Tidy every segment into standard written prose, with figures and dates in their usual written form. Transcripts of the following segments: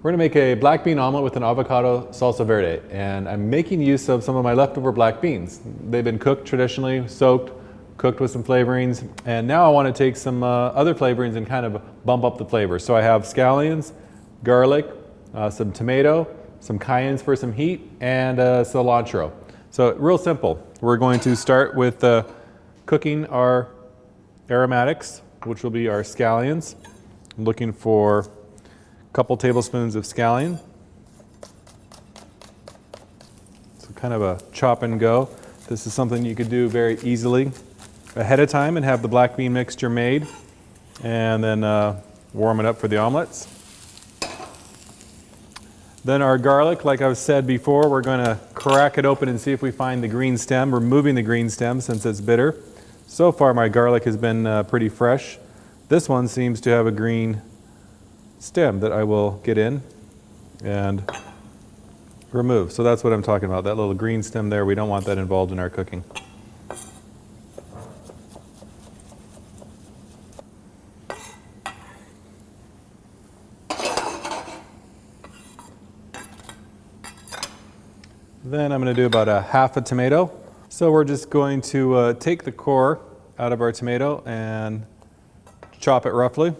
We're going to make a black bean omelet with an avocado salsa verde, and I'm making use of some of my leftover black beans. They've been cooked traditionally, soaked, cooked with some flavorings, and now I want to take some other flavorings and kind of bump up the flavor. So I have scallions, garlic, some tomato, some cayennes for some heat, and cilantro. So real simple. We're going to start with cooking our aromatics, which will be our scallions. I'm looking for couple tablespoons of scallion. So kind of a chop and go. This is something you could do very easily ahead of time and have the black bean mixture made and then warm it up for the omelets. Then our garlic, like I've said before, we're going to crack it open and see if we find the green stem, removing the green stem since it's bitter. So far my garlic has been pretty fresh. This one seems to have a green stem that I will get in and remove. So that's what I'm talking about, that little green stem there. We don't want that involved in our cooking. Then I'm going to do about a half a tomato. So we're just going to take the core out of our tomato and chop it roughly.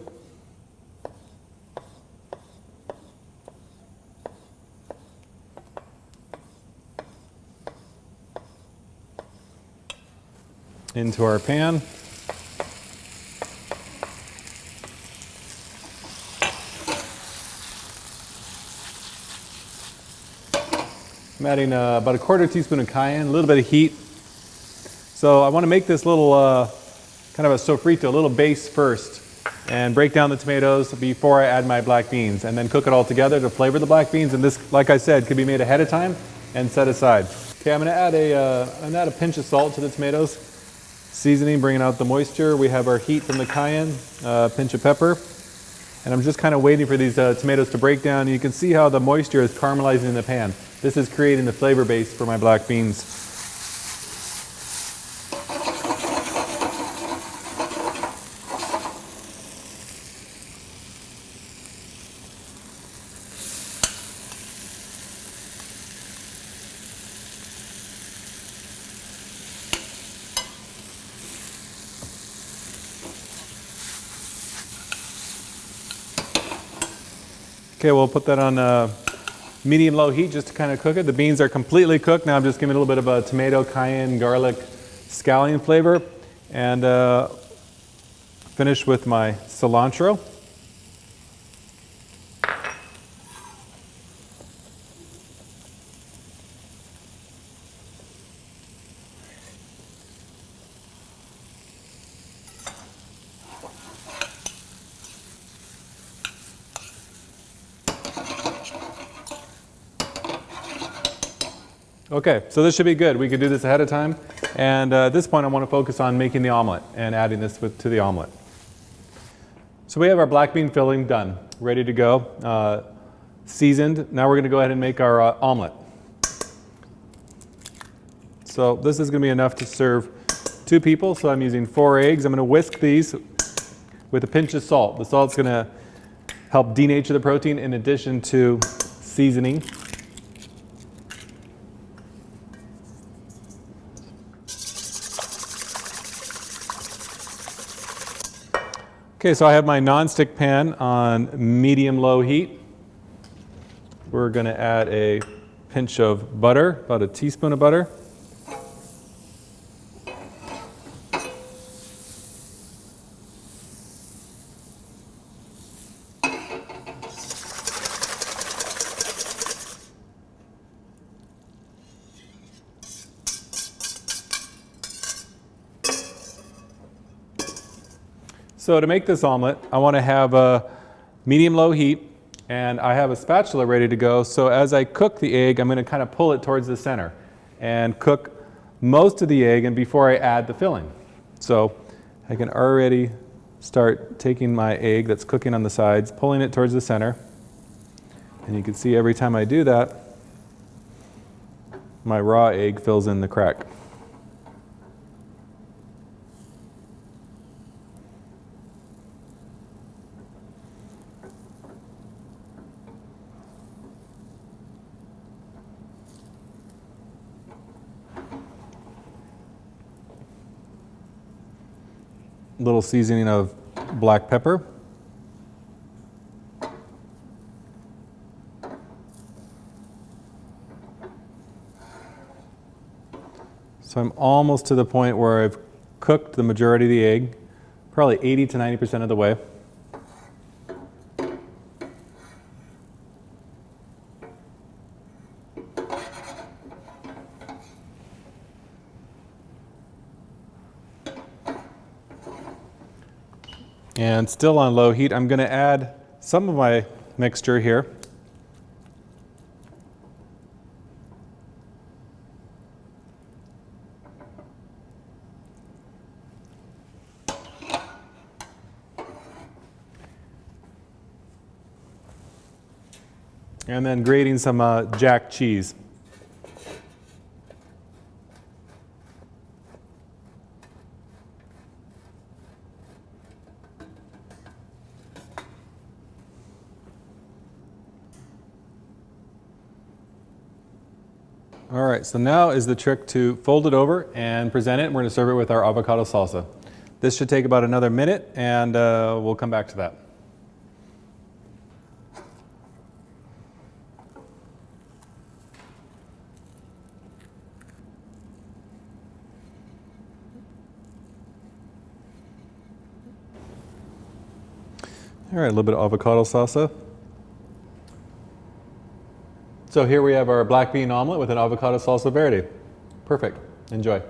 Into our pan. I'm adding about a quarter teaspoon of cayenne, a little bit of heat. So I want to make this little kind of a sofrito, a little base first, and break down the tomatoes before I add my black beans, and then cook it all together to flavor the black beans. And this, like I said, could be made ahead of time and set aside. Okay, I'm going to add a pinch of salt to the tomatoes. Seasoning, bringing out the moisture. We have our heat from the cayenne, pinch of pepper. And I'm just kind of waiting for these tomatoes to break down. You can see how the moisture is caramelizing in the pan. This is creating the flavor base for my black beans. Okay, we'll put that on medium-low heat just to kind of cook it. The beans are completely cooked. Now I'm just giving a little bit of a tomato, cayenne, garlic, scallion flavor, and finish with my cilantro. Okay, so this should be good. We could do this ahead of time. And at this point I want to focus on making the omelet and adding this to the omelet. So we have our black bean filling done, ready to go, seasoned. Now we're going to go ahead and make our omelet. So this is going to be enough to serve 2 people, so I'm using 4 eggs. I'm going to whisk these with a pinch of salt. The salt's going to help denature the protein in addition to seasoning. Okay, so I have my nonstick pan on medium-low heat. We're going to add a pinch of butter, about a teaspoon of butter. So to make this omelet, I want to have a medium-low heat, and I have a spatula ready to go. So as I cook the egg, I'm going to kind of pull it towards the center and cook most of the egg and before I add the filling. So I can already start taking my egg that's cooking on the sides, pulling it towards the center. And you can see every time I do that, my raw egg fills in the crack. little seasoning of black pepper. So I'm almost to the point where I've cooked the majority of the egg, probably 80 to 90% of the way. And still on low heat, I'm going to add some of my mixture here. And then grating some jack cheese. All right, so now is the trick to fold it over and present it. We're going to serve it with our avocado salsa. This should take about another minute, and we'll come back to that. All right, a little bit of avocado salsa. So here we have our black bean omelet with an avocado salsa verde. Perfect. Enjoy.